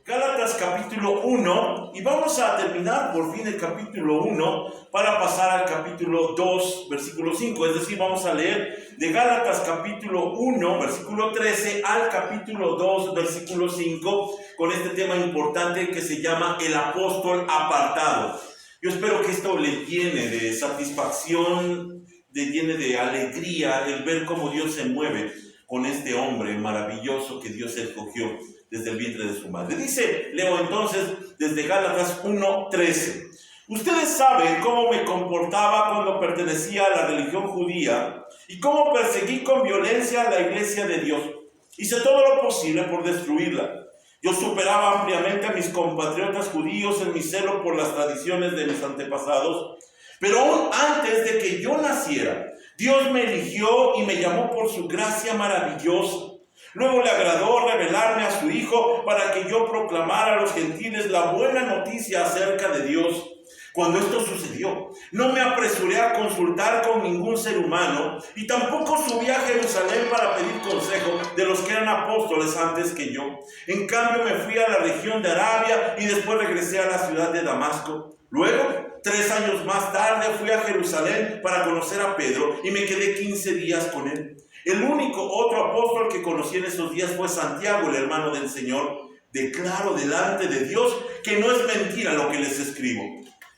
Gálatas capítulo 1, y vamos a terminar por fin el capítulo 1 para pasar al capítulo 2, versículo 5. Es decir, vamos a leer de Gálatas capítulo 1, versículo 13 al capítulo 2, versículo 5, con este tema importante que se llama el apóstol apartado. Yo espero que esto le llene de satisfacción, le llene de alegría el ver cómo Dios se mueve con este hombre maravilloso que Dios escogió desde el vientre de su madre. Dice, leo entonces desde Gálatas 1:13. Ustedes saben cómo me comportaba cuando pertenecía a la religión judía y cómo perseguí con violencia a la iglesia de Dios. Hice todo lo posible por destruirla. Yo superaba ampliamente a mis compatriotas judíos en mi celo por las tradiciones de mis antepasados. Pero aún antes de que yo naciera, Dios me eligió y me llamó por su gracia maravillosa. Luego le agradó revelarme a su Hijo para que yo proclamara a los gentiles la buena noticia acerca de Dios. Cuando esto sucedió, no me apresuré a consultar con ningún ser humano y tampoco subí a Jerusalén para pedir consejo de los que eran apóstoles antes que yo. En cambio me fui a la región de Arabia y después regresé a la ciudad de Damasco. Luego, 3 años más tarde, fui a Jerusalén para conocer a Pedro y me quedé 15 días con él. El único otro apóstol que conocí en esos días fue Santiago, el hermano del Señor. Declaro delante de Dios que no es mentira lo que les escribo.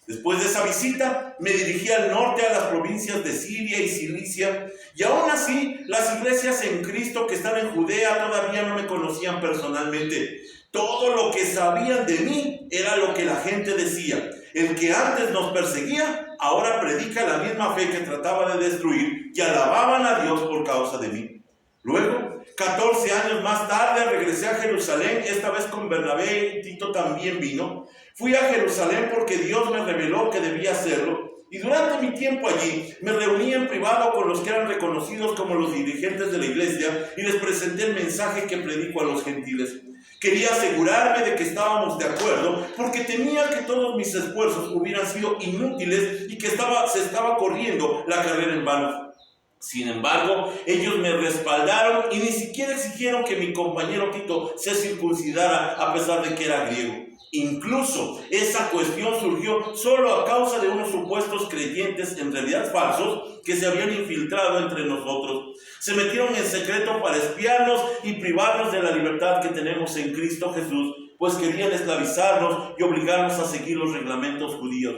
Después de esa visita, me dirigí al norte a las provincias de Siria y Cilicia, y aún así, las iglesias en Cristo que están en Judea todavía no me conocían personalmente. Todo lo que sabían de mí era lo que la gente decía. El que antes nos perseguía, ahora predica la misma fe que trataba de destruir, y alababan a Dios por causa de mí. Luego, 14 años más tarde, regresé a Jerusalén, esta vez con Bernabé, y Tito también vino. Fui a Jerusalén porque Dios me reveló que debía hacerlo, y durante mi tiempo allí me reuní en privado con los que eran reconocidos como los dirigentes de la iglesia y les presenté el mensaje que predico a los gentiles. Quería asegurarme de que estábamos de acuerdo porque temía que todos mis esfuerzos hubieran sido inútiles y que se estaba corriendo la carrera en vano. Sin embargo, ellos me respaldaron y ni siquiera exigieron que mi compañero Tito se circuncidara a pesar de que era griego. Incluso esa cuestión surgió solo a causa de unos supuestos creyentes, en realidad falsos, que se habían infiltrado entre nosotros. Se metieron en secreto para espiarnos y privarnos de la libertad que tenemos en Cristo Jesús, pues querían esclavizarnos y obligarnos a seguir los reglamentos judíos.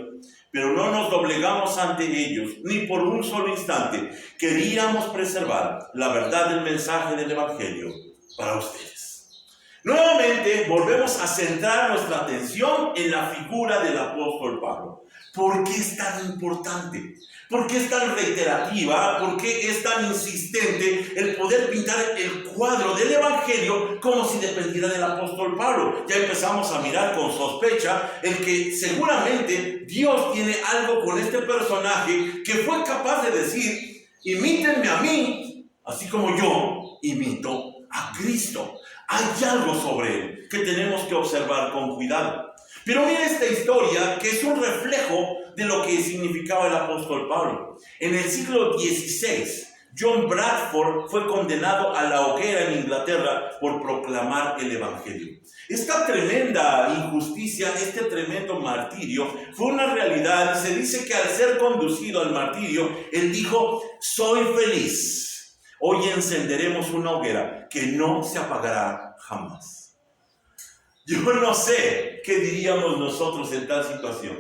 Pero no nos doblegamos ante ellos, ni por un solo instante. Queríamos preservar la verdad del mensaje del Evangelio para ustedes. Nuevamente volvemos a centrar nuestra atención en la figura del apóstol Pablo. ¿Por qué es tan importante? ¿Por qué es tan reiterativa? ¿Por qué es tan insistente el poder pintar el cuadro del Evangelio como si dependiera del apóstol Pablo? Ya empezamos a mirar con sospecha el que seguramente Dios tiene algo con este personaje que fue capaz de decir: imítenme a mí, así como yo imito a Cristo. Hay algo sobre él que tenemos que observar con cuidado. Pero mira esta historia que es un reflejo de lo que significaba el apóstol Pablo. En el siglo XVI, John Bradford fue condenado a la hoguera en Inglaterra por proclamar el Evangelio. Esta tremenda injusticia, este tremendo martirio, fue una realidad. Se dice que al ser conducido al martirio, él dijo: soy feliz. Hoy encenderemos una hoguera que no se apagará jamás. Yo no sé qué diríamos nosotros en tal situación.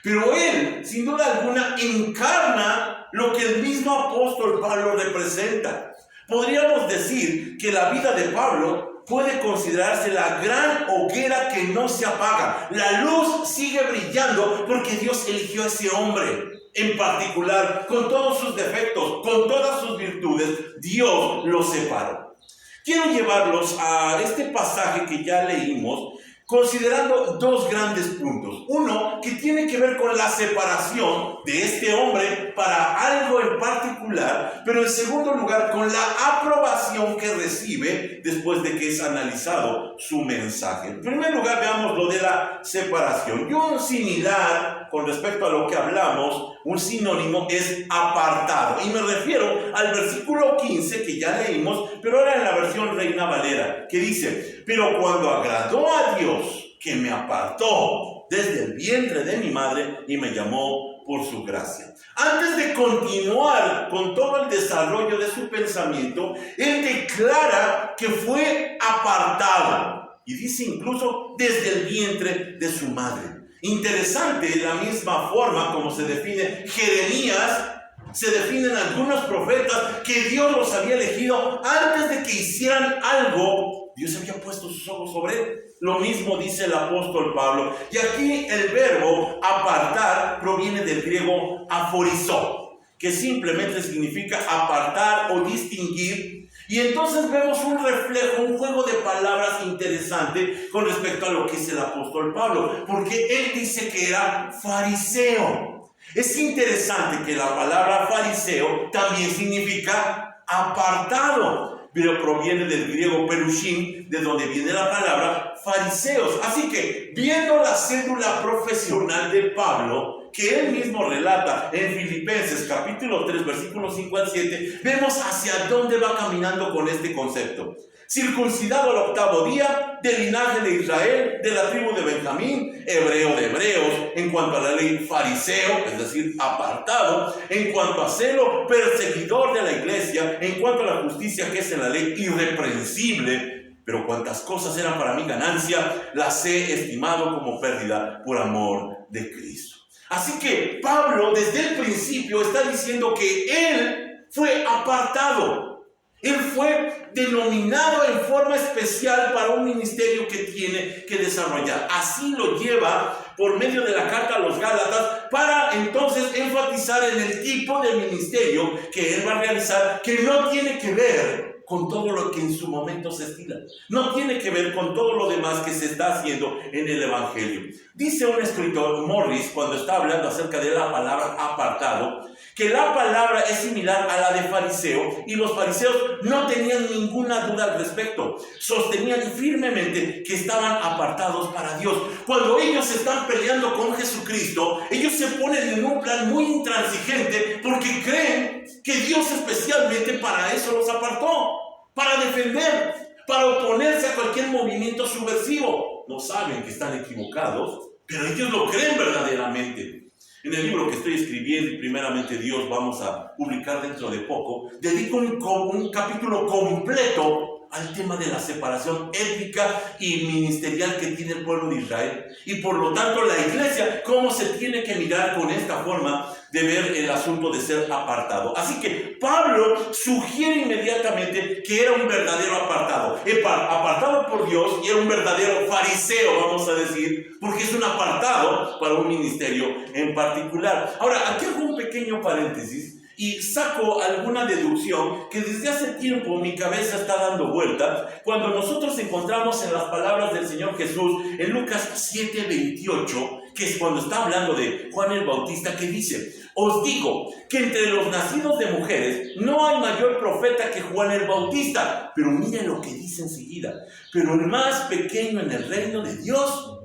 Pero él, sin duda alguna, encarna lo que el mismo apóstol Pablo representa. Podríamos decir que la vida de Pablo puede considerarse la gran hoguera que no se apaga. La luz sigue brillando porque Dios eligió a ese hombre en particular, con todos sus defectos, con todas sus virtudes. Dios lo separó. Quiero llevarlos a este pasaje que ya leímos, considerando dos grandes puntos. Uno, que tiene que ver con la separación de este hombre para algo en particular, pero en segundo lugar, con la aprobación que recibe después de que es analizado su mensaje. En primer lugar, veamos lo de la separación. Y un similar con respecto a lo que hablamos, un sinónimo es apartado. Y me refiero al versículo 15 que ya leímos, pero ahora en la versión Reina Valera, que dice: Pero cuando agradó a Dios, que me apartó desde el vientre de mi madre y me llamó por su gracia. Antes de continuar con todo el desarrollo de su pensamiento, él declara que fue apartado. Y dice incluso desde el vientre de su madre. Interesante, de la misma forma como se define Jeremías, se definen algunos profetas que Dios los había elegido antes de que hicieran algo. Dios había puesto sus ojos sobre él. Lo mismo dice el apóstol Pablo. Y aquí el verbo apartar proviene del griego aforizó, que simplemente significa apartar o distinguir. Y entonces vemos un reflejo, un juego de palabras interesante con respecto a lo que dice el apóstol Pablo, porque él dice que era fariseo. Es interesante que la palabra fariseo también significa apartado, pero proviene del griego perushim, de donde viene la palabra fariseos. Así que, viendo la cédula profesional de Pablo, que él mismo relata en Filipenses capítulo 3, versículos 5 al 7, vemos hacia dónde va caminando con este concepto. Circuncidado al 8º día, del linaje de Israel, de la tribu de Benjamín, hebreo de hebreos, en cuanto a la ley fariseo, es decir, apartado, en cuanto a celo, perseguidor de la iglesia, en cuanto a la justicia que es en la ley, irreprensible. Pero cuantas cosas eran para mi ganancia, las he estimado como pérdida por amor de Cristo. Así que Pablo desde el principio está diciendo que él fue apartado. Él fue denominado en forma especial para un ministerio que tiene que desarrollar. Así lo lleva por medio de la carta a los Gálatas para entonces enfatizar en el tipo de ministerio que él va a realizar, que no tiene que ver con todo lo que en su momento se estila. No tiene que ver con todo lo demás que se está haciendo en el Evangelio. Dice un escritor, Morris, cuando está hablando acerca de la palabra apartado, que la palabra es similar a la de fariseo, y los fariseos no tenían ninguna duda al respecto. Sostenían firmemente que estaban apartados para Dios. Cuando ellos están peleando con Jesucristo, ellos se ponen en un plan muy intransigente porque creen que Dios especialmente para eso los apartó, para defender, para oponerse a cualquier movimiento subversivo. No saben que están equivocados, pero ellos lo creen verdaderamente. En el libro que estoy escribiendo, y primeramente Dios vamos a publicar dentro de poco, dedico un capítulo completo al tema de la separación étnica y ministerial que tiene el pueblo de Israel. Y por lo tanto la iglesia, cómo se tiene que mirar con esta forma de ver el asunto de ser apartado. Así que Pablo sugiere inmediatamente que era un verdadero apartado. Apartado por Dios, y era un verdadero fariseo, vamos a decir, porque es un apartado para un ministerio en particular. Ahora, aquí hago un pequeño paréntesis y saco alguna deducción que desde hace tiempo mi cabeza está dando vueltas cuando nosotros encontramos en las palabras del Señor Jesús en Lucas 7:28, que es cuando está hablando de Juan el Bautista, que dice: os digo que entre los nacidos de mujeres no hay mayor profeta que Juan el Bautista. Pero mira lo que dice enseguida: pero el más pequeño en el reino de Dios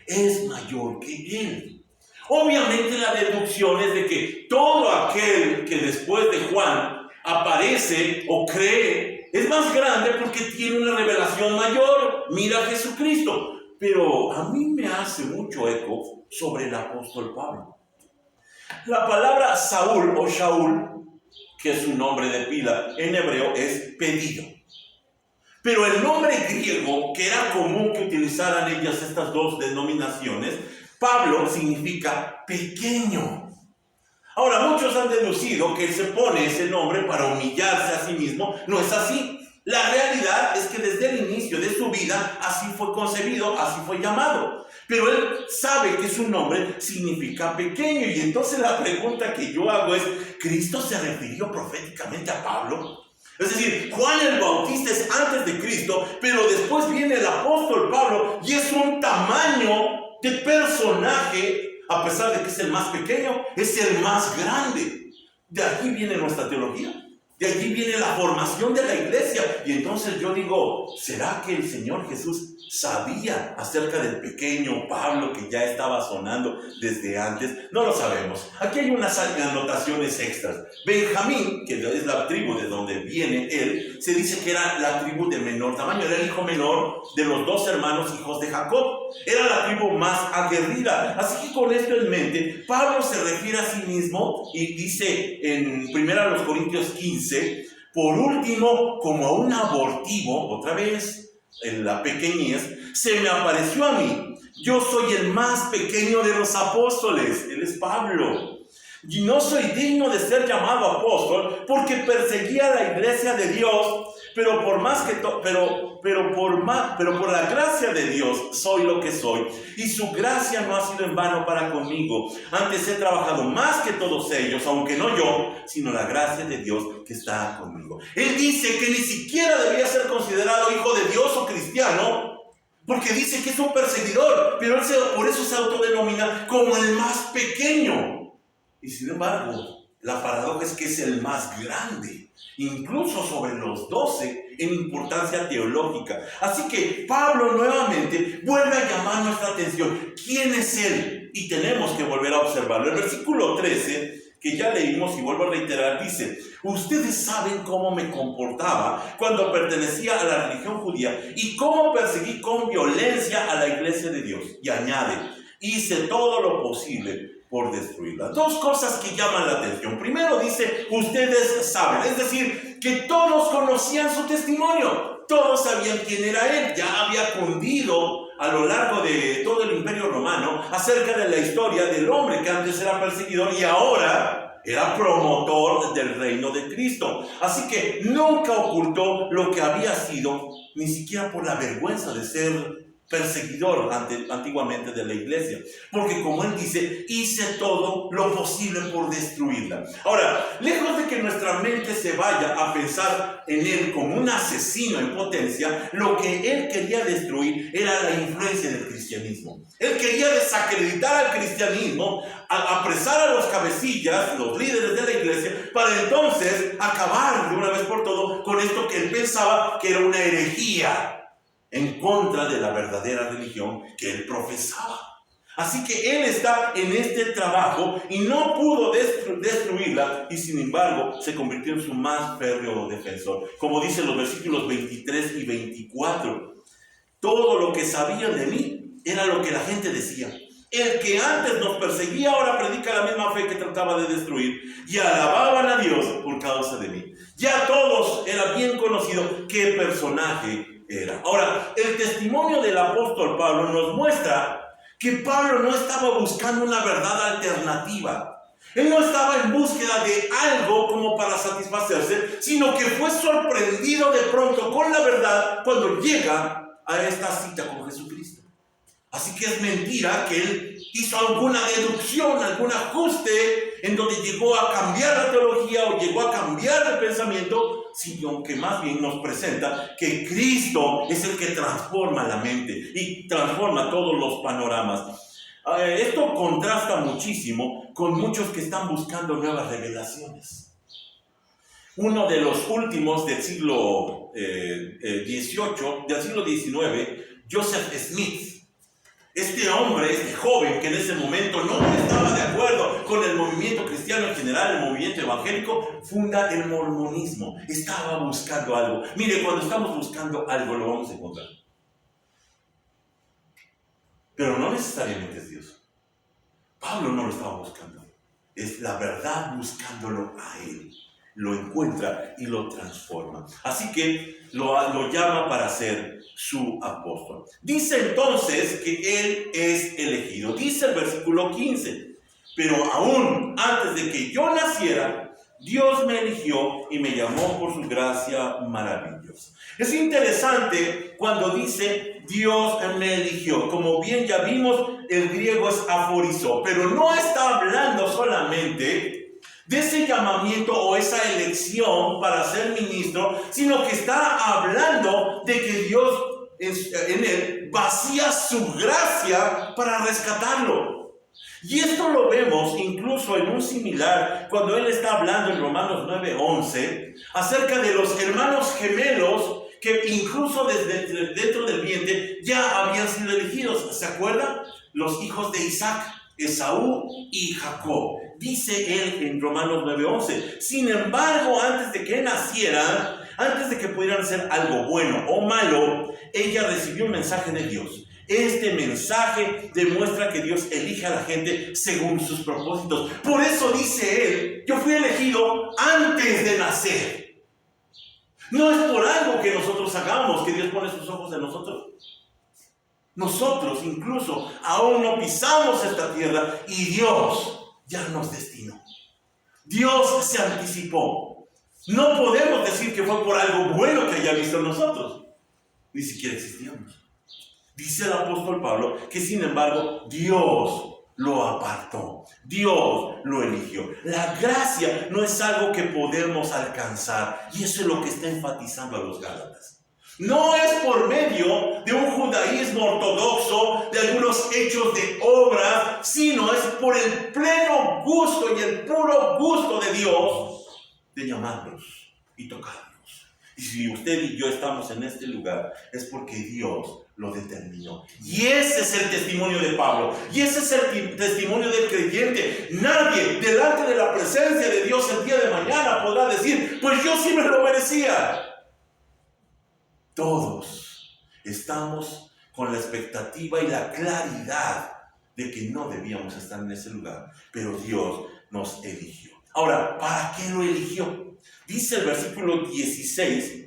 es mayor que él. Obviamente la deducción es de que todo aquel que después de Juan aparece o cree es más grande porque tiene una revelación mayor. Mira a Jesucristo. Pero a mí me hace mucho eco sobre el apóstol Pablo. La palabra Saúl o Shaul, que es su nombre de pila en hebreo, es pedido. Pero el nombre griego, que era común que utilizaran ellas estas dos denominaciones, Pablo significa pequeño. Ahora, muchos han deducido que él se pone ese nombre para humillarse a sí mismo. No es así. La realidad es que desde el inicio de su vida así fue concebido, así fue llamado. Pero él sabe que su nombre significa pequeño. Y entonces la pregunta que yo hago es: ¿Cristo se refirió proféticamente a Pablo? Es decir, Juan el Bautista es antes de Cristo, pero después viene el apóstol Pablo y es un tamaño de personaje, a pesar de que es el más pequeño, es el más grande. De aquí viene nuestra teología, de allí viene la formación de la iglesia. Y entonces yo digo: ¿será que el Señor Jesús sabía acerca del pequeño Pablo que ya estaba sonando desde antes? No lo sabemos. Aquí hay unas anotaciones extras. Benjamín, que es la tribu de donde viene él, se dice que era la tribu de menor tamaño, era el hijo menor de los dos hermanos hijos de Jacob. Era la tribu más aguerrida. Así que con esto en mente, Pablo se refiere a sí mismo y dice en 1 Corintios 15, por último, como a un abortivo, otra vez, en la pequeñez, se me apareció a mí. Yo soy el más pequeño de los apóstoles. Él es Pablo. Y no soy digno de ser llamado apóstol porque perseguía la iglesia de Dios, pero por la gracia de Dios soy lo que soy. Y su gracia no ha sido en vano para conmigo. Antes he trabajado más que todos ellos, aunque no yo, sino la gracia de Dios que está conmigo. Él dice que ni siquiera debía ser considerado hijo de Dios o cristiano, porque dice que es un perseguidor, pero él por eso se autodenomina como el más pequeño. Y sin embargo, la paradoja es que es el más grande, incluso sobre los 12 en importancia teológica. Así que Pablo nuevamente vuelve a llamar nuestra atención. ¿Quién es él? Y tenemos que volver a observarlo. El versículo 13, que ya leímos y vuelvo a reiterar, dice: ustedes saben cómo me comportaba cuando pertenecía a la religión judía y cómo perseguí con violencia a la iglesia de Dios. Y añade: hice todo lo posible por destruirla. Dos cosas que llaman la atención. Primero dice, ustedes saben, es decir, que todos conocían su testimonio, todos sabían quién era él, ya había cundido a lo largo de todo el Imperio Romano acerca de la historia del hombre que antes era perseguidor y ahora era promotor del reino de Cristo. Así que nunca ocultó lo que había sido, ni siquiera por la vergüenza de ser perseguidor antiguamente de la iglesia, porque como él dice, hice todo lo posible por destruirla. Ahora, lejos de que nuestra mente se vaya a pensar en él como un asesino en potencia, lo que él quería destruir era la influencia del cristianismo. Él quería desacreditar al cristianismo, apresar a los cabecillas, los líderes de la iglesia, para entonces acabar de una vez por todo con esto que él pensaba que era una herejía en contra de la verdadera religión que él profesaba. Así que él está en este trabajo y no pudo destruirla, y sin embargo se convirtió en su más férreo defensor. Como dicen los versículos 23 y 24, todo lo que sabían de mí era lo que la gente decía. El que antes nos perseguía ahora predica la misma fe que trataba de destruir, y alababan a Dios por causa de mí. Ya todos era bien conocido qué personaje era. Ahora, el testimonio del apóstol Pablo nos muestra que Pablo no estaba buscando una verdad alternativa. Él no estaba en búsqueda de algo como para satisfacerse, sino que fue sorprendido de pronto con la verdad cuando llega a esta cita con Jesucristo. Así que es mentira que él hizo alguna deducción, algún ajuste en donde llegó a cambiar la teología o llegó a cambiar el pensamiento, sino que más bien nos presenta que Cristo es el que transforma la mente y transforma todos los panoramas. Esto contrasta muchísimo con muchos que están buscando nuevas revelaciones. Uno de los últimos del siglo XVIII, del siglo XIX, Joseph Smith. Este hombre, este joven que en ese momento no estaba de acuerdo con el movimiento cristiano en general, el movimiento evangélico, funda el mormonismo. Estaba buscando algo. Mire, cuando estamos buscando algo lo vamos a encontrar. Pero no necesariamente es Dios. Pablo no lo estaba buscando. Es la verdad buscándolo a él. Lo encuentra y lo transforma. Así que lo llama para ser su apóstol. Dice entonces que él es elegido. Dice el versículo 15: pero aún antes de que yo naciera, Dios me eligió y me llamó por su gracia maravillosa. Es interesante cuando dice Dios me eligió. Como bien ya vimos, el griego es aforizó, pero no está hablando solamente de ese llamamiento o esa elección para ser ministro, sino que está hablando de que Dios en él vacía su gracia para rescatarlo. Y esto lo vemos incluso en un similar cuando él está hablando en Romanos 9:11 acerca de los hermanos gemelos que incluso desde dentro del vientre ya habían sido elegidos. ¿Se acuerdan? Los hijos de Isaac, Esaú y Jacob. Dice él en Romanos 9:11. Sin embargo, antes de que nacieran, antes de que pudieran hacer algo bueno o malo, ella recibió un mensaje de Dios. Este mensaje demuestra que Dios elige a la gente según sus propósitos. Por eso dice él, yo fui elegido antes de nacer. No es por algo que nosotros hagamos que Dios pone sus ojos en nosotros. Nosotros incluso aún no pisamos esta tierra y Dios ya nos destinó. Dios se anticipó. No podemos decir que fue por algo bueno que haya visto en nosotros. Ni siquiera existíamos. Dice el apóstol Pablo que sin embargo Dios lo apartó. Dios lo eligió. La gracia no es algo que podemos alcanzar. Y eso es lo que está enfatizando a los Gálatas. No es por medio de un judaísmo ortodoxo, de algunos hechos de obras, sino es por el pleno gusto y el puro gusto de Dios de llamarnos y tocarnos. Y si usted y yo estamos en este lugar, es porque Dios lo determinó. Y ese es el testimonio de Pablo. Y ese es el testimonio del creyente. Nadie delante de la presencia de Dios el día de mañana podrá decir, pues yo sí me lo merecía. Todos estamos con la expectativa y la claridad de que no debíamos estar en ese lugar. Pero Dios nos eligió. Ahora, ¿para qué lo eligió? Dice el versículo 16,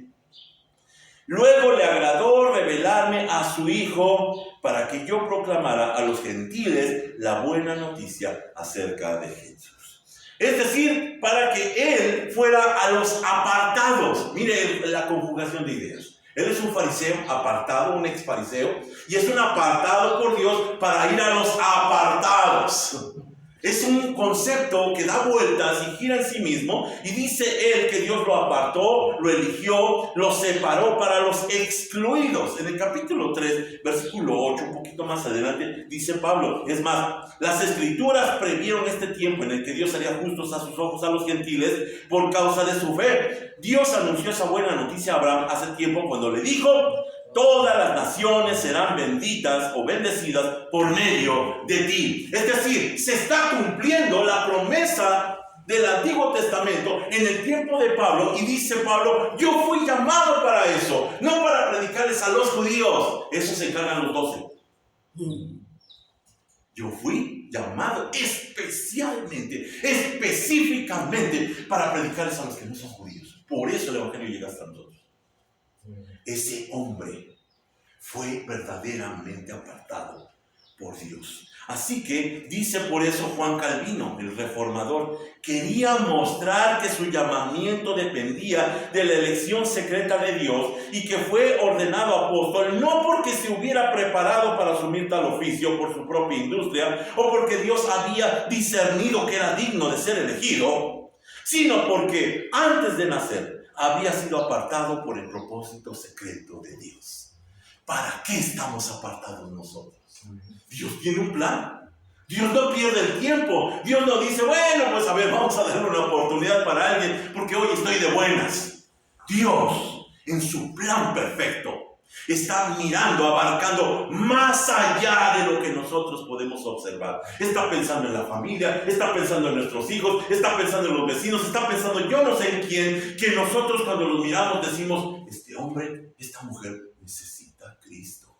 luego le agradó revelarme a su Hijo para que yo proclamara a los gentiles la buena noticia acerca de Jesús. Es decir, para que Él fuera a los apartados. Mire la conjugación de ideas. Él es un fariseo apartado, un ex fariseo, y es un apartado por Dios para ir a los apartados. Es un concepto que da vueltas y gira en sí mismo, y dice él que Dios lo apartó, lo eligió, lo separó para los excluidos. En el capítulo 3, versículo 8, un poquito más adelante, dice Pablo, es más, las escrituras previeron este tiempo en el que Dios haría justos a sus ojos a los gentiles por causa de su fe. Dios anunció esa buena noticia a Abraham hace tiempo cuando le dijo, todas las naciones serán benditas o bendecidas por medio de ti. Es decir, se está cumpliendo la promesa del Antiguo Testamento en el tiempo de Pablo. Y dice Pablo, yo fui llamado para eso, no para predicarles a los judíos. Eso se encargan los 12. Yo fui llamado específicamente para predicarles a los que no son judíos. Por eso el Evangelio llega hasta nosotros. Ese hombre fue verdaderamente apartado por Dios. Así que dice por eso Juan Calvino, el reformador, quería mostrar que su llamamiento dependía de la elección secreta de Dios y que fue ordenado apóstol no porque se hubiera preparado para asumir tal oficio por su propia industria o porque Dios había discernido que era digno de ser elegido, sino porque antes de nacer había sido apartado por el propósito secreto de Dios. ¿Para qué estamos apartados nosotros? Dios tiene un plan. Dios no pierde el tiempo. Dios no dice, bueno, pues a ver, vamos a darle una oportunidad para alguien porque hoy estoy de buenas. Dios, en su plan perfecto, está mirando, abarcando más allá de lo que nosotros podemos observar. Está pensando en la familia, está pensando en nuestros hijos, está pensando en los vecinos, está pensando yo no sé en quién, que nosotros cuando los miramos decimos, este hombre, esta mujer necesita a Cristo.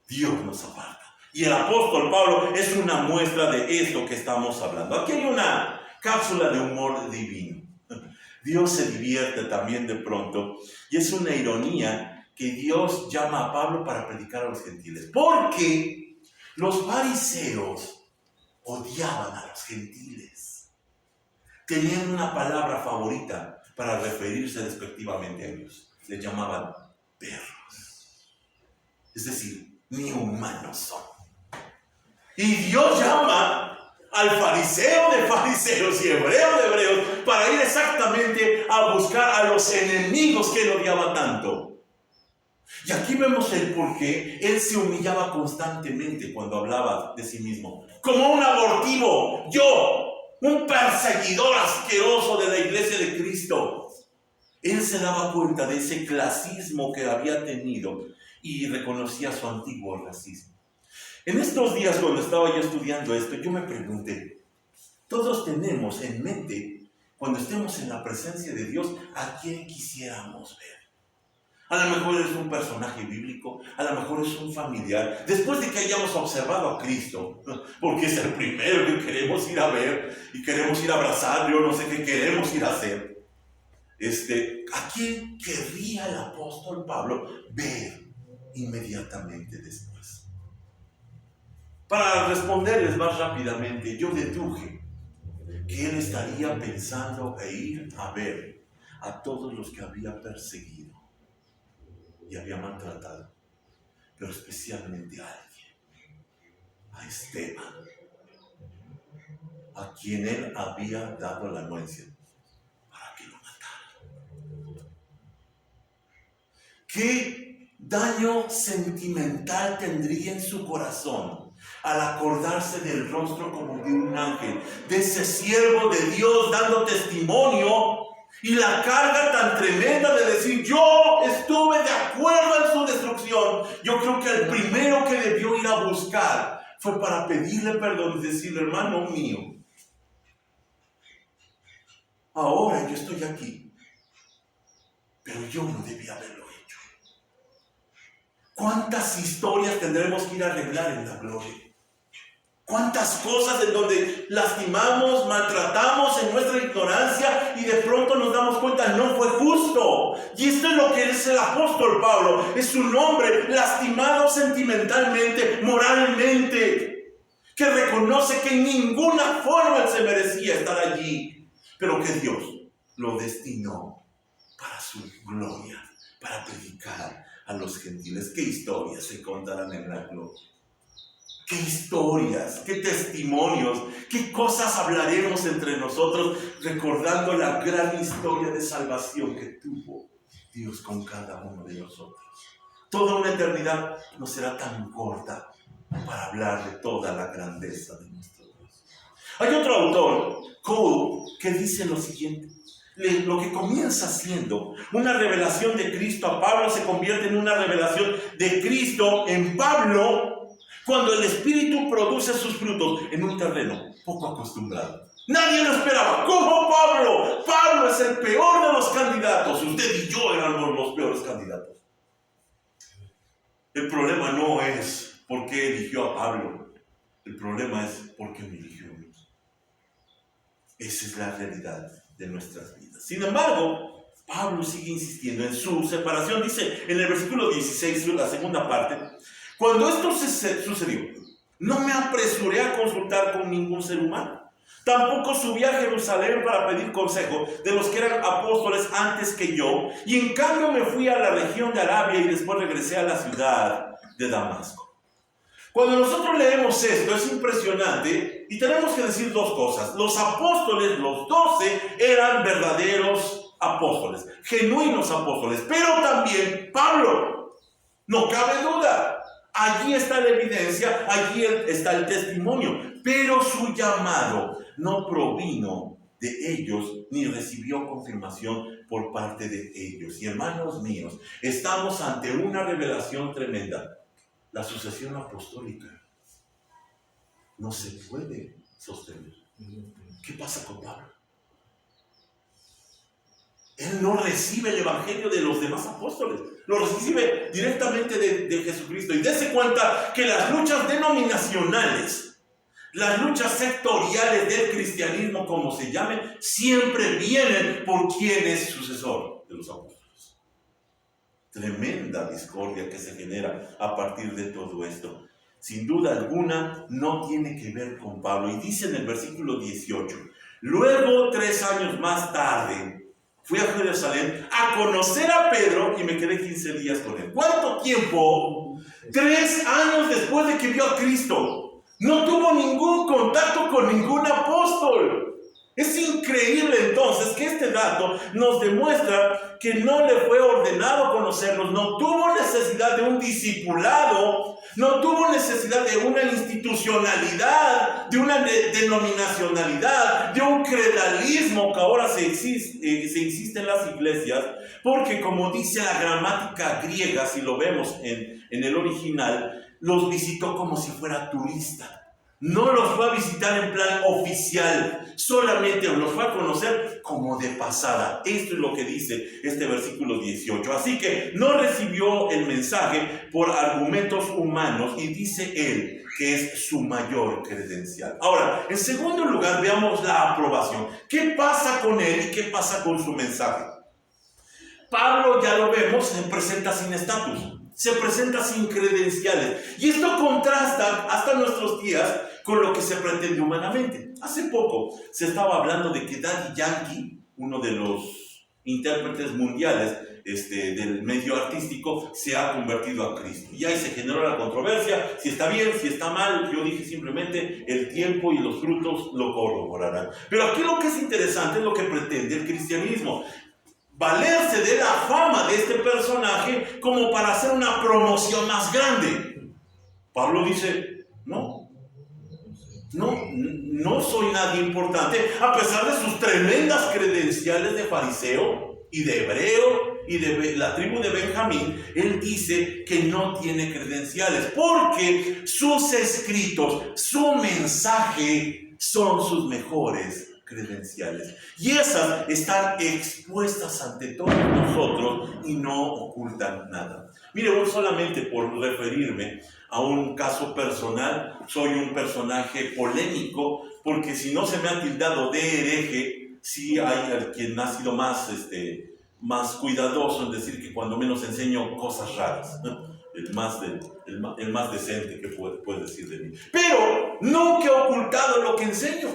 Dios nos aparta. Y el apóstol Pablo es una muestra de esto que estamos hablando. Aquí hay una cápsula de humor divino. Dios se divierte también de pronto, y es una ironía que Dios llama a Pablo para predicar a los gentiles. Porque los fariseos odiaban a los gentiles. Tenían una palabra favorita para referirse despectivamente a ellos. Les llamaban perros. Es decir, ni humanos son. Y Dios llama al fariseo de fariseos y hebreo de hebreos para ir exactamente a buscar a los enemigos que él odiaba tanto. Y aquí vemos el por qué él se humillaba constantemente cuando hablaba de sí mismo. Como un abortivo, yo, un perseguidor asqueroso de la iglesia de Cristo. Él se daba cuenta de ese clasismo que había tenido y reconocía su antiguo racismo. En estos días, cuando estaba yo estudiando esto, yo me pregunté, todos tenemos en mente, cuando estemos en la presencia de Dios, ¿a quién quisiéramos ver? A lo mejor es un personaje bíblico, a lo mejor es un familiar. Después de que hayamos observado a Cristo, porque es el primero que queremos ir a ver y queremos ir a abrazar, yo no sé qué queremos ir a hacer. ¿A quién querría el apóstol Pablo ver inmediatamente después? Para responderles más rápidamente, yo deduje que él estaría pensando en ir a ver a todos los que había perseguido y había maltratado, pero especialmente a alguien, a Esteban, a quien él había dado la anuencia para que lo matara. ¿Qué daño sentimental tendría en su corazón al acordarse del rostro como de un ángel, de ese siervo de Dios dando testimonio? Y la carga tan tremenda de decir, yo estuve de acuerdo en su destrucción. Yo creo que el primero que debió ir a buscar fue para pedirle perdón y decirle, hermano mío, ahora yo estoy aquí, pero yo no debía haberlo hecho. ¿Cuántas historias tendremos que ir a arreglar en la gloria? ¿Cuántas cosas en donde lastimamos, maltratamos en nuestra ignorancia y de pronto nos damos cuenta no fue justo? Y esto es lo que es el apóstol Pablo. Es un hombre lastimado sentimentalmente, moralmente, que reconoce que en ninguna forma él se merecía estar allí, pero que Dios lo destinó para su gloria, para predicar a los gentiles. ¿Qué historias se contarán en la gloria? ¿Qué historias, qué testimonios, qué cosas hablaremos entre nosotros recordando la gran historia de salvación que tuvo Dios con cada uno de nosotros? Toda una eternidad no será tan corta para hablar de toda la grandeza de nuestro Dios. Hay otro autor, Cole, que dice lo siguiente. Lo que comienza siendo una revelación de Cristo a Pablo se convierte en una revelación de Cristo en Pablo cuando el Espíritu produce sus frutos en un terreno poco acostumbrado. Nadie lo esperaba. ¿Cómo Pablo? Pablo es el peor de los candidatos. Usted y yo éramos los peores candidatos. El problema no es por qué eligió a Pablo. El problema es por qué me eligió a Dios. Esa es la realidad de nuestras vidas. Sin embargo, Pablo sigue insistiendo en su separación. Dice en el versículo 16, la segunda parte, cuando esto sucedió, no me apresuré a consultar con ningún ser humano. Tampoco subí a Jerusalén para pedir consejo de los que eran apóstoles antes que yo. Y en cambio me fui a la región de Arabia y después regresé a la ciudad de Damasco. Cuando nosotros leemos esto es impresionante y tenemos que decir dos cosas. Los apóstoles, los 12, eran verdaderos apóstoles, genuinos apóstoles. Pero también Pablo, no cabe duda. Allí está la evidencia, allí está el testimonio, pero su llamado no provino de ellos ni recibió confirmación por parte de ellos. Y hermanos míos, estamos ante una revelación tremenda. La sucesión apostólica no se puede sostener. ¿Qué pasa con Pablo? Él no recibe el evangelio de los demás apóstoles, lo recibe directamente de Jesucristo. Y dése cuenta que las luchas denominacionales, las luchas sectoriales del cristianismo, como se llame, siempre vienen por quien es sucesor de los apóstoles. Tremenda discordia que se genera a partir de todo esto. Sin duda alguna, no tiene que ver con Pablo. Y dice en el versículo 18, luego 3 años más tarde, fui a Jerusalén a conocer a Pedro y me quedé 15 días con él. ¿Cuánto tiempo? 3 años después de que vio a Cristo. No tuvo ningún contacto con ningún apóstol. Es increíble entonces que este dato nos demuestra que no le fue ordenado conocerlos, no tuvo necesidad de un discipulado, no tuvo necesidad de una institucionalidad, de una denominacionalidad, de un credalismo que ahora se insiste en las iglesias, porque como dice la gramática griega, si lo vemos en el original, los visitó como si fuera turista. No los fue a visitar en plan oficial, solamente los fue a conocer como de pasada. Esto es lo que dice este versículo 18. Así que no recibió el mensaje por argumentos humanos y dice él que es su mayor credencial. Ahora, en segundo lugar, veamos la aprobación. ¿Qué pasa con él y qué pasa con su mensaje? Pablo, ya lo vemos, se presenta sin estatus. Se presenta sin credenciales. Y esto contrasta hasta nuestros días con lo que se pretende humanamente. Hace poco se estaba hablando de que Daddy Yankee, uno de los intérpretes mundiales del medio artístico, se ha convertido a Cristo. Y ahí se generó la controversia, si está bien, si está mal. Yo dije simplemente, el tiempo y los frutos lo corroborarán. Pero aquí lo que es interesante es lo que pretende el cristianismo. Valerse de la fama de este personaje como para hacer una promoción más grande. Pablo dice, no soy nadie importante, a pesar de sus tremendas credenciales de fariseo y de hebreo y de la tribu de Benjamín. Él dice que no tiene credenciales porque sus escritos, su mensaje son sus mejores credenciales, y esas están expuestas ante todos nosotros y no ocultan nada. Mire, solamente por referirme a un caso personal, soy un personaje polémico, porque si no se me ha tildado de hereje, sí hay quien ha sido más cuidadoso en decir que cuando menos enseño cosas raras, ¿no? El más decente que puede decir de mí. Pero nunca he ocultado lo que enseño.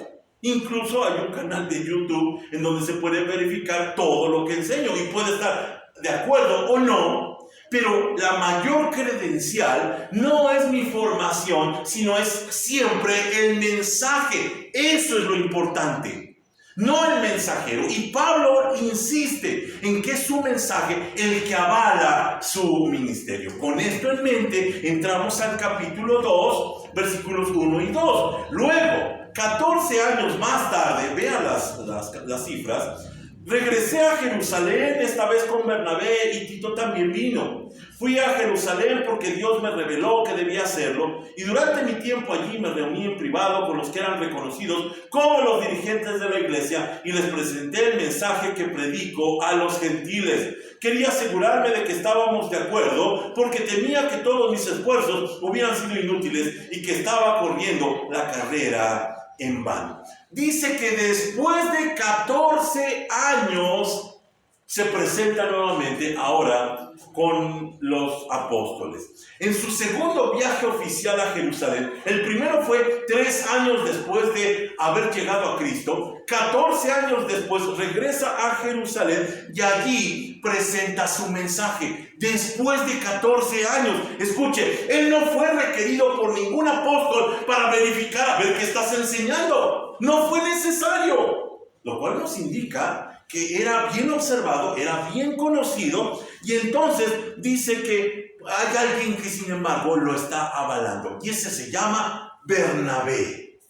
Incluso hay un canal de YouTube en donde se puede verificar todo lo que enseño y puede estar de acuerdo o no, pero la mayor credencial no es mi formación, sino es siempre el mensaje. Eso es lo importante, no el mensajero. Y Pablo insiste en que es su mensaje el que avala su ministerio. Con esto en mente, entramos al capítulo 2, versículos 1 y 2. Luego, 14 años más tarde, vean las cifras, regresé a Jerusalén, esta vez con Bernabé, y Tito también vino. Fui a Jerusalén porque Dios me reveló que debía hacerlo, y durante mi tiempo allí me reuní en privado con los que eran reconocidos como los dirigentes de la iglesia y les presenté el mensaje que predico a los gentiles. Quería asegurarme de que estábamos de acuerdo porque temía que todos mis esfuerzos hubieran sido inútiles y que estaba corriendo la carrera en vano. Dice que después de 14 años se presenta nuevamente ahora con los apóstoles. En su segundo viaje oficial a Jerusalén, el primero fue 3 años después de haber llegado a Cristo, 14 años después regresa a Jerusalén y allí presenta su mensaje. Después de 14 años, escuche, él no fue requerido por ningún apóstol para verificar a ver qué estás enseñando. No fue necesario, lo cual nos indica que era bien observado, era bien conocido, y entonces dice que hay alguien que sin embargo lo está avalando, y ese se llama Bernabé,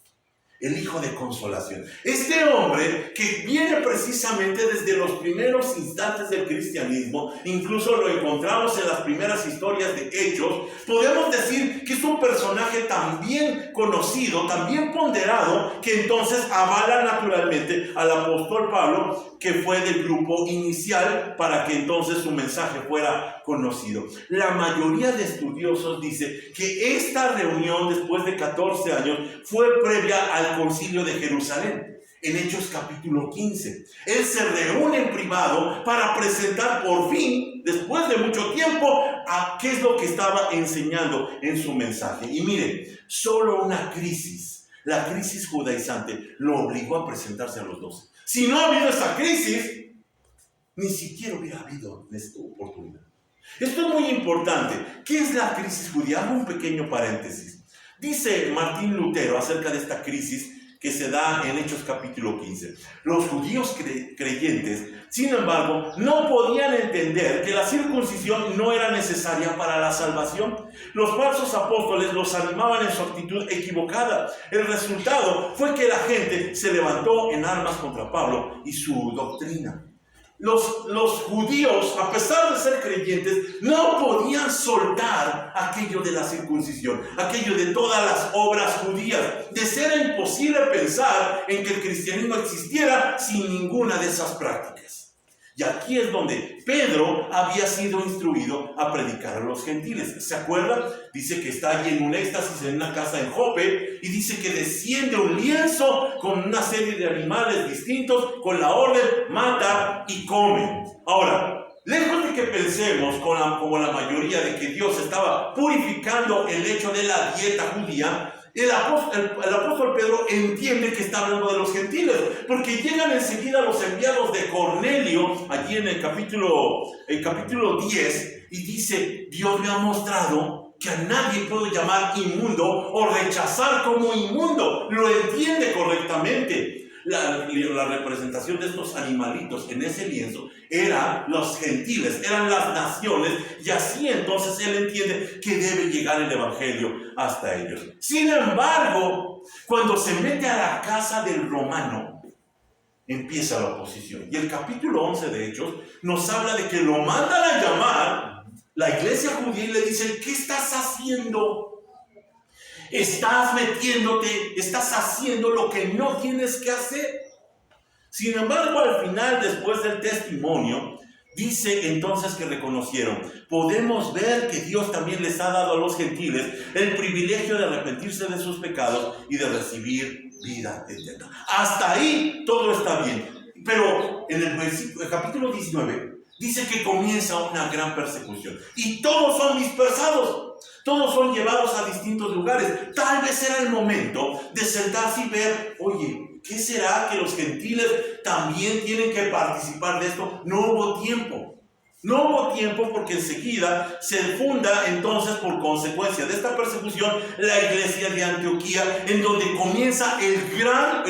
el hijo de consolación. Este hombre que viene precisamente desde los primeros instantes del cristianismo, incluso lo encontramos en las primeras historias de Hechos, podemos decir que es un personaje tan bien conocido, tan bien ponderado, que entonces avala naturalmente al apóstol Pablo, que fue del grupo inicial para que entonces su mensaje fuera conocido. La mayoría de estudiosos dice que esta reunión después de 14 años fue previa al Concilio de Jerusalén. En Hechos capítulo 15, él se reúne en privado para presentar por fin, después de mucho tiempo, a qué es lo que estaba enseñando en su mensaje. Y miren, solo una crisis, la crisis judaizante, lo obligó a presentarse a los 12. Si no ha habido esa crisis, ni siquiera hubiera habido esta oportunidad. Esto es muy importante. ¿Qué es la crisis judía? Hago un pequeño paréntesis. Dice Martín Lutero acerca de esta crisis que se da en Hechos capítulo 15. Los judíos creyentes, sin embargo, no podían entender que la circuncisión no era necesaria para la salvación. Los falsos apóstoles los animaban en su actitud equivocada. El resultado fue que la gente se levantó en armas contra Pablo y su doctrina. Los judíos, a pesar de ser creyentes, no podían soltar aquello de la circuncisión, aquello de todas las obras judías. De ser imposible pensar en que el cristianismo existiera sin ninguna de esas prácticas. Y aquí es donde Pedro había sido instruido a predicar a los gentiles. ¿Se acuerdan? Dice que está allí en un éxtasis en una casa en Jope y dice que desciende un lienzo con una serie de animales distintos con la orden: mata y come. Ahora, lejos de que pensemos como la mayoría de que Dios estaba purificando el hecho de la dieta judía, el apóstol Pedro entiende que está hablando de los gentiles, porque llegan enseguida los enviados de Cornelio, allí en el capítulo 10, y dice: Dios me ha mostrado que a nadie puedo llamar inmundo o rechazar como inmundo. Lo entiende correctamente. La representación de estos animalitos en ese lienzo eran los gentiles, eran las naciones, y así entonces él entiende que debe llegar el evangelio hasta ellos. Sin embargo, cuando se mete a la casa del romano, empieza la oposición. Y el capítulo 11 de Hechos nos habla de que lo mandan a llamar la iglesia judía y le dicen: ¿qué estás haciendo? Estás metiéndote, estás haciendo lo que no tienes que hacer. Sin embargo, al final, después del testimonio, dice entonces que reconocieron: podemos ver que Dios también les ha dado a los gentiles el privilegio de arrepentirse de sus pecados y de recibir vida eterna. Hasta ahí todo está bien. Pero en el capítulo 19 dice que comienza una gran persecución y todos son dispersados. Todos son llevados a distintos lugares. Tal vez era el momento de sentarse y ver: oye, ¿qué será que los gentiles también tienen que participar de esto? No hubo tiempo. No hubo tiempo, porque enseguida se funda entonces, por consecuencia de esta persecución, la iglesia de Antioquía, en donde comienza el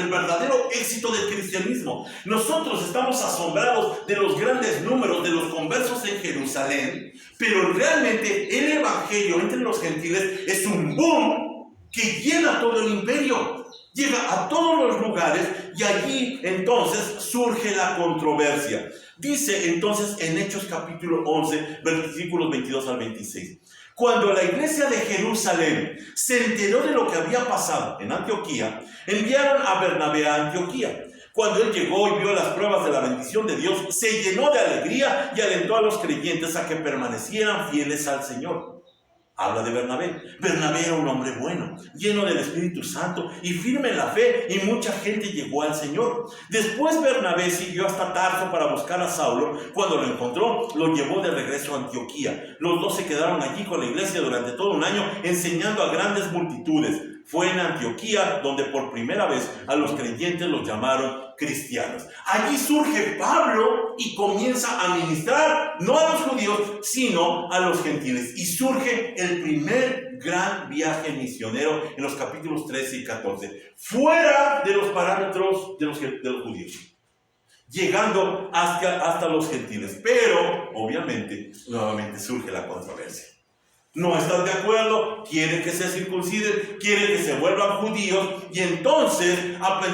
verdadero éxito del cristianismo. Nosotros estamos asombrados de los grandes números de los conversos en Jerusalén, pero realmente el evangelio entre los gentiles es un boom que llena todo el imperio. Llega a todos los lugares y allí entonces surge la controversia. Dice entonces en Hechos capítulo 11, versículos 22 al 26. Cuando la iglesia de Jerusalén se enteró de lo que había pasado en Antioquía, enviaron a Bernabé a Antioquía. Cuando él llegó y vio las pruebas de la bendición de Dios, se llenó de alegría y alentó a los creyentes a que permanecieran fieles al Señor. Habla de Bernabé. Bernabé era un hombre bueno, lleno del Espíritu Santo y firme en la fe, y mucha gente llegó al Señor. Después Bernabé siguió hasta Tarso para buscar a Saulo. Cuando lo encontró, lo llevó de regreso a Antioquía. Los dos se quedaron allí con la iglesia durante todo un año, enseñando a grandes multitudes. Fue en Antioquía donde por primera vez a los creyentes los llamaron cristianos. Allí surge Pablo y comienza a ministrar no a los judíos, sino a los gentiles. Y surge el primer gran viaje misionero en los capítulos 13 y 14, fuera de los parámetros de los judíos, llegando hasta los gentiles. Pero, obviamente, nuevamente surge la controversia. No están de acuerdo, quieren que se circunciden, quieren que se vuelvan judíos, y entonces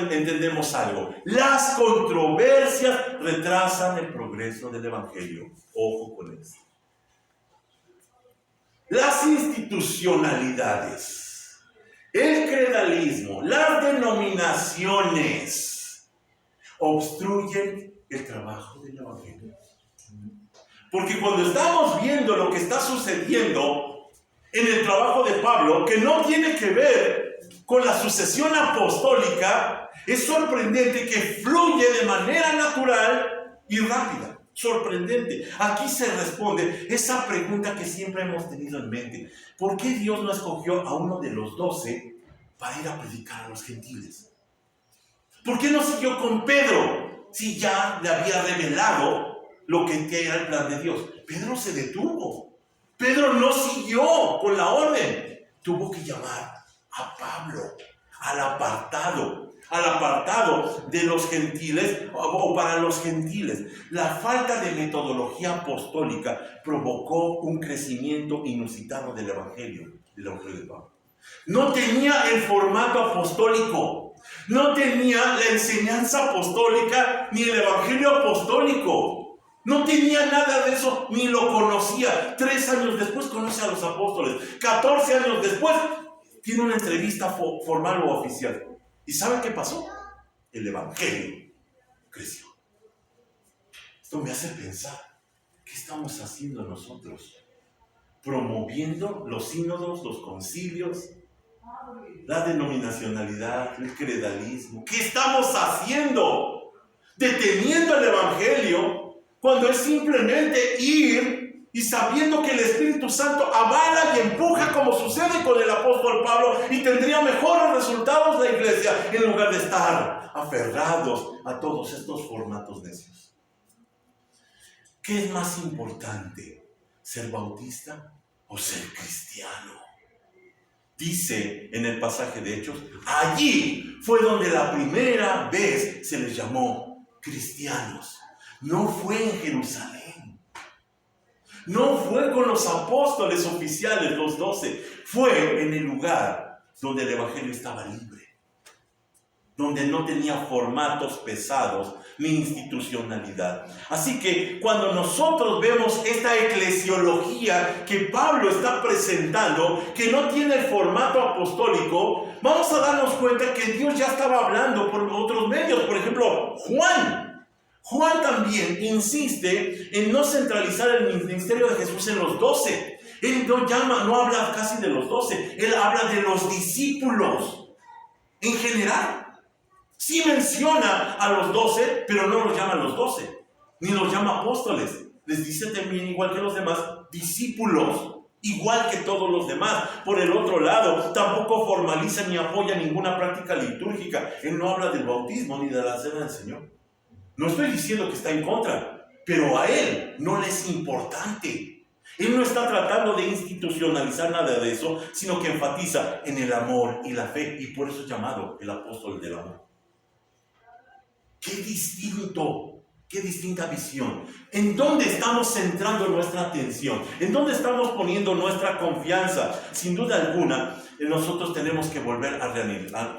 entendemos algo: las controversias retrasan el progreso del evangelio. Ojo con eso. Las institucionalidades, el credalismo, las denominaciones obstruyen el trabajo del evangelio. Porque cuando estamos viendo lo que está sucediendo en el trabajo de Pablo, que no tiene que ver con la sucesión apostólica, es sorprendente que fluye de manera natural y rápida. Sorprendente. Aquí se responde esa pregunta que siempre hemos tenido en mente: ¿por qué Dios no escogió a uno de los 12 para ir a predicar a los gentiles? ¿Por qué no siguió con Pedro si ya le había revelado lo que era el plan de Dios? Pedro se detuvo. Pedro no siguió con la orden. Tuvo que llamar a Pablo, al apartado, al apartado de los gentiles o para los gentiles. La falta de metodología apostólica provocó un crecimiento inusitado del Evangelio de Pablo. No tenía el formato apostólico, no tenía la enseñanza apostólica ni el Evangelio apostólico. No tenía nada de eso, ni lo conocía. 3 años después conoce a los apóstoles. 14 años después tiene una entrevista formal o oficial. ¿Y saben qué pasó? El Evangelio creció. Esto me hace pensar, ¿qué estamos haciendo nosotros? Promoviendo los sínodos, los concilios, la denominacionalidad, el credalismo. ¿Qué estamos haciendo? Deteniendo el Evangelio cuando es simplemente ir y sabiendo que el Espíritu Santo avala y empuja, como sucede con el apóstol Pablo, y tendría mejores resultados la iglesia en lugar de estar aferrados a todos estos formatos necios. ¿Qué es más importante? ¿Ser bautista o ser cristiano? Dice en el pasaje de Hechos, allí fue donde la primera vez se les llamó cristianos. No fue en Jerusalén. No fue con los apóstoles oficiales, los 12. Fue en el lugar donde el Evangelio estaba libre. Donde no tenía formatos pesados ni institucionalidad. Así que cuando nosotros vemos esta eclesiología que Pablo está presentando, que no tiene el formato apostólico, vamos a darnos cuenta que Dios ya estaba hablando por otros medios. Por ejemplo, Juan también insiste en no centralizar el ministerio de Jesús en los 12. Él no habla casi de los 12, él habla de los discípulos en general. Sí menciona a los 12, pero no los llama a los 12, ni los llama apóstoles. Les dice también, igual que los demás, discípulos, igual que todos los demás. Por el otro lado, tampoco formaliza ni apoya ninguna práctica litúrgica. Él no habla del bautismo ni de la cena del Señor. No estoy diciendo que está en contra, pero a él no le es importante. Él no está tratando de institucionalizar nada de eso, sino que enfatiza en el amor y la fe, y por eso es llamado el apóstol del amor. ¡Qué distinto! ¡Qué distinta visión! ¿En dónde estamos centrando nuestra atención? ¿En dónde estamos poniendo nuestra confianza? Sin duda alguna, nosotros tenemos que volver a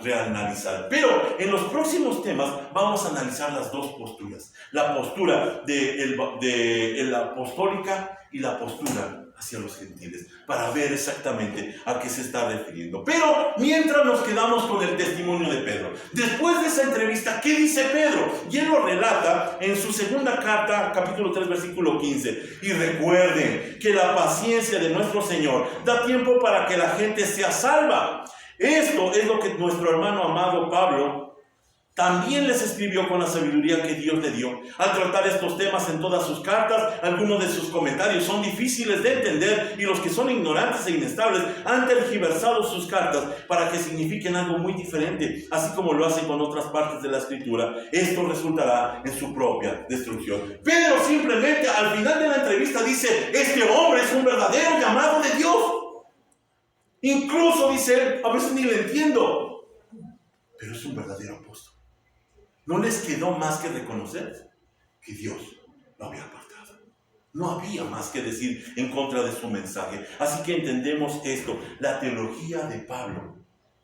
reanalizar. Pero en los próximos temas vamos a analizar las dos posturas. La postura de la apostólica y la postura hacia los gentiles, para ver exactamente a qué se está refiriendo. Pero mientras nos quedamos con el testimonio de Pedro. Después de esa entrevista, ¿qué dice Pedro? Y él lo relata en su segunda carta, capítulo 3, versículo 15. Y recuerden que la paciencia de nuestro Señor da tiempo para que la gente sea salva. Esto es lo que nuestro hermano amado Pablo también les escribió con la sabiduría que Dios le dio. Al tratar estos temas en todas sus cartas, algunos de sus comentarios son difíciles de entender y los que son ignorantes e inestables han tergiversado sus cartas para que signifiquen algo muy diferente, así como lo hacen con otras partes de la Escritura. Esto resultará en su propia destrucción. Pedro simplemente al final de la entrevista dice, este hombre es un verdadero llamado de Dios. Incluso dice, a veces ni le entiendo, pero es un verdadero apóstol. No les quedó más que reconocer que Dios lo había apartado. No había más que decir en contra de su mensaje. Así que entendemos esto. La teología de Pablo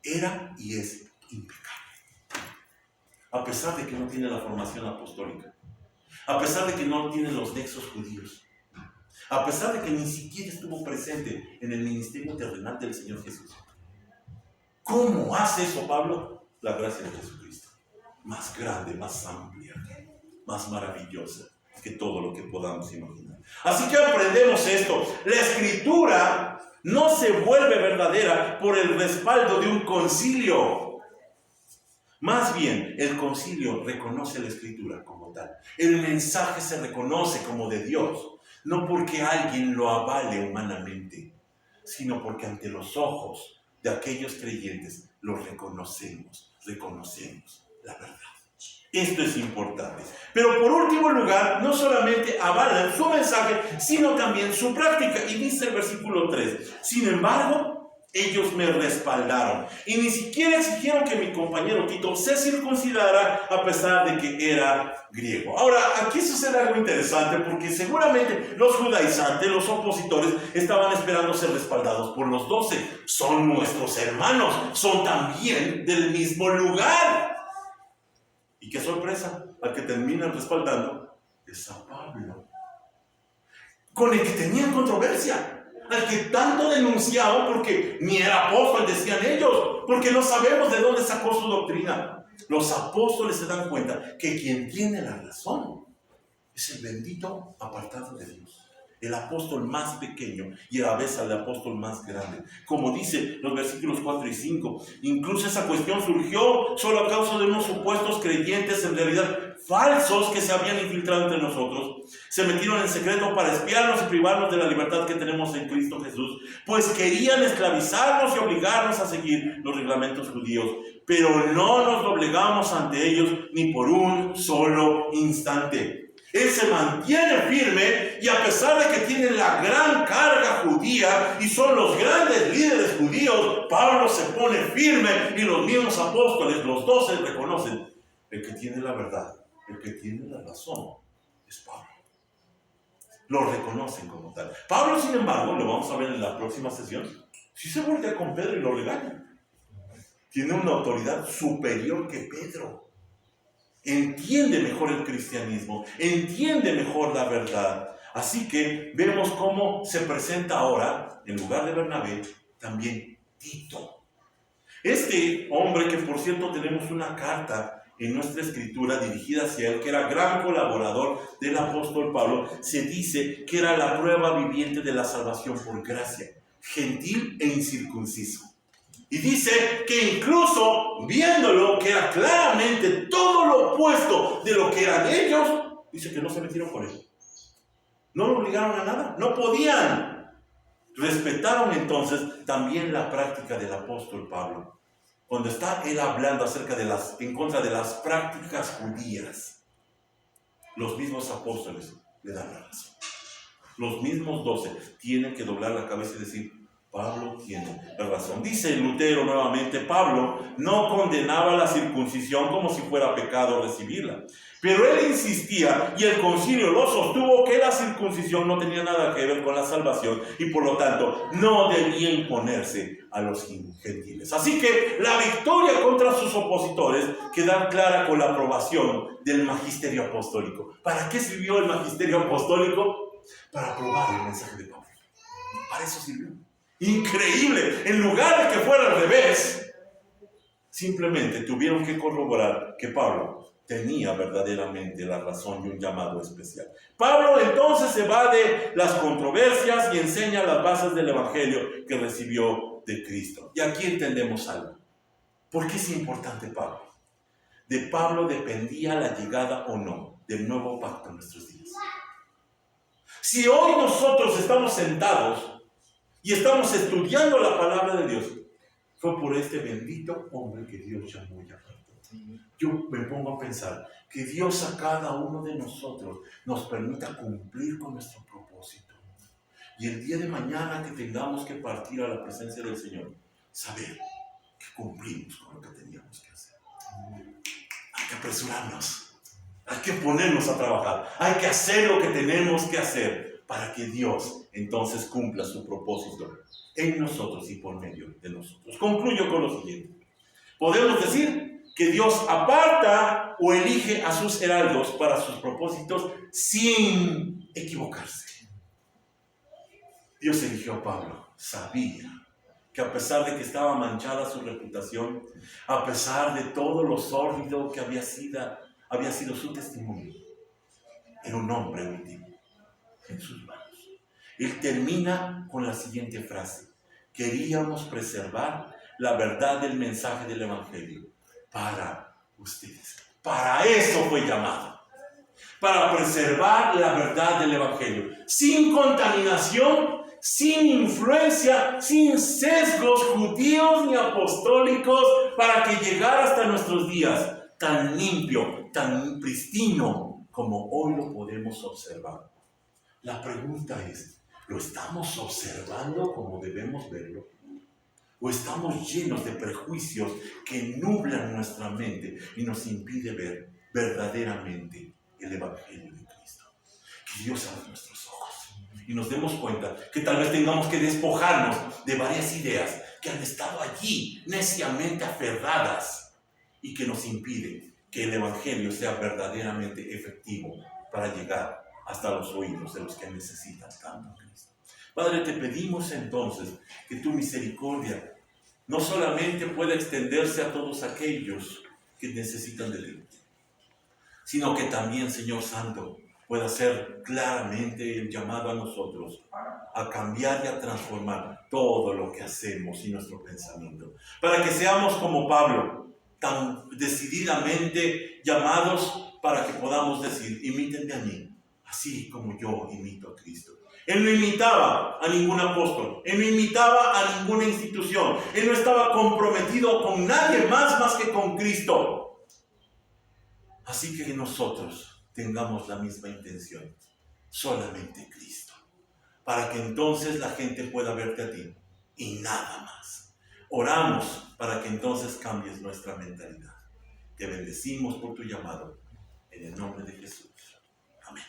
era y es impecable. A pesar de que no tiene la formación apostólica. A pesar de que no tiene los nexos judíos. A pesar de que ni siquiera estuvo presente en el ministerio terrenal del Señor Jesús. ¿Cómo hace eso Pablo? La gracia de Jesucristo. Más grande, más amplia, más maravillosa que todo lo que podamos imaginar. Así que aprendemos esto. La Escritura no se vuelve verdadera por el respaldo de un concilio. Más bien, el concilio reconoce la Escritura como tal. El mensaje se reconoce como de Dios, no porque alguien lo avale humanamente, sino porque ante los ojos de aquellos creyentes lo reconocemos la verdad. Esto es importante. Pero por último lugar, no solamente avalan su mensaje, sino también su práctica. Y dice el versículo 3, sin embargo, Ellos me respaldaron y ni siquiera exigieron que mi compañero Tito se circuncidara a pesar de que era griego. Ahora, aquí sucede algo interesante porque seguramente los judaizantes, los opositores, estaban esperando ser respaldados por los 12. Son nuestros hermanos, son también del mismo lugar. Y qué sorpresa, al que terminan respaldando es a Pablo, con el que tenían controversia. Al que tanto denunciaban porque ni era apóstol, decían ellos, porque no sabemos de dónde sacó su doctrina. Los apóstoles se dan cuenta que quien tiene la razón es el bendito apartado de Dios, el apóstol más pequeño y a la vez el apóstol más grande. Como dice los versículos 4 y 5, incluso esa cuestión surgió solo a causa de unos supuestos creyentes, en realidad falsos, que se habían infiltrado entre nosotros. Se metieron en secreto para espiarnos y privarnos de la libertad que tenemos en Cristo Jesús, pues querían esclavizarnos y obligarnos a seguir los reglamentos judíos. Pero no nos doblegamos ante ellos ni por un solo instante. Él se mantiene firme y a pesar de que tienen la gran carga judía y son los grandes líderes judíos, Pablo se pone firme y los mismos apóstoles, los 12, reconocen: el que tiene la verdad, el que tiene la razón es Pablo. Lo reconocen como tal. Pablo, sin embargo, lo vamos a ver en la próxima sesión, sí se voltea con Pedro y lo regaña. Tiene una autoridad superior que Pedro. Entiende mejor el cristianismo, entiende mejor la verdad. Así que vemos cómo se presenta ahora, en lugar de Bernabé, también Tito. Este hombre, que por cierto tenemos una carta en nuestra escritura dirigida hacia él, que era gran colaborador del apóstol Pablo, se dice que era la prueba viviente de la salvación por gracia, gentil e incircunciso. Y dice que incluso viéndolo, que era claramente todo lo opuesto de lo que eran ellos, dice que no se metieron con él. No lo obligaron a nada, no podían. Respetaron entonces también la práctica del apóstol Pablo. Cuando está él hablando en contra de las prácticas judías, los mismos apóstoles le dan la razón. Los mismos 12 tienen que doblar la cabeza y decir: Pablo tiene la razón. Dice Lutero nuevamente: Pablo no condenaba la circuncisión como si fuera pecado recibirla, pero él insistía, y el concilio lo sostuvo, que la circuncisión no tenía nada que ver con la salvación y por lo tanto no debía imponerse a los gentiles. Así que la victoria contra sus opositores queda clara con la aprobación del magisterio apostólico. ¿Para qué sirvió el magisterio apostólico? Para aprobar el mensaje de Pablo. Para eso sirvió. Increíble. En lugar de que fuera al revés, simplemente tuvieron que corroborar que Pablo tenía verdaderamente la razón y un llamado especial. Pablo entonces se va de las controversias y enseña las bases del evangelio que recibió de Cristo. Y aquí entendemos algo. ¿Por qué es importante Pablo? De Pablo dependía la llegada o no del nuevo pacto en nuestros días. Si hoy nosotros estamos sentados y estamos estudiando la palabra de Dios, fue por este bendito hombre que Dios llamó y apartó. Yo me pongo a pensar que Dios a cada uno de nosotros nos permita cumplir con nuestro propósito. Y el día de mañana que tengamos que partir a la presencia del Señor, saber que cumplimos con lo que teníamos que hacer. Hay que apresurarnos, hay que ponernos a trabajar, hay que hacer lo que tenemos que hacer para que Dios entonces cumpla su propósito en nosotros y por medio de nosotros. Concluyo con lo siguiente. Podemos decir que Dios aparta o elige a sus heraldos para sus propósitos sin equivocarse. Dios eligió a Pablo, sabía que a pesar de que estaba manchada su reputación, a pesar de todo lo sórdido que había sido su testimonio, era un hombre útil en sus manos. Él termina con la siguiente frase: queríamos preservar la verdad del mensaje del evangelio para ustedes. Para eso fue llamado, para preservar la verdad del evangelio, sin contaminación, sin influencia, sin sesgos judíos ni apostólicos, para que llegara hasta nuestros días tan limpio, tan pristino como hoy lo podemos observar. La pregunta es: ¿lo estamos observando como debemos verlo? ¿O estamos llenos de prejuicios que nublan nuestra mente y nos impide ver verdaderamente el Evangelio de Cristo? Que Dios abra nuestros ojos y nos demos cuenta que tal vez tengamos que despojarnos de varias ideas que han estado allí neciamente aferradas y que nos impiden que el Evangelio sea verdaderamente efectivo para llegar hasta los oídos de los que necesitan tanto a Cristo. Padre, te pedimos entonces que tu misericordia no solamente pueda extenderse a todos aquellos que necesitan de ti, sino que también, Señor Santo, pueda ser claramente el llamado a nosotros a cambiar y a transformar todo lo que hacemos y nuestro pensamiento, para que seamos como Pablo, tan decididamente llamados para que podamos decir: imítenme a mí, así como yo imito a Cristo. Él no imitaba a ningún apóstol, él no imitaba a ninguna institución, él no estaba comprometido con nadie más que con Cristo. Así que nosotros tengamos la misma intención, solamente Cristo, para que entonces la gente pueda verte a ti y nada más. Oramos para que entonces cambies nuestra mentalidad. Te bendecimos por tu llamado, en el nombre de Jesús. Amén.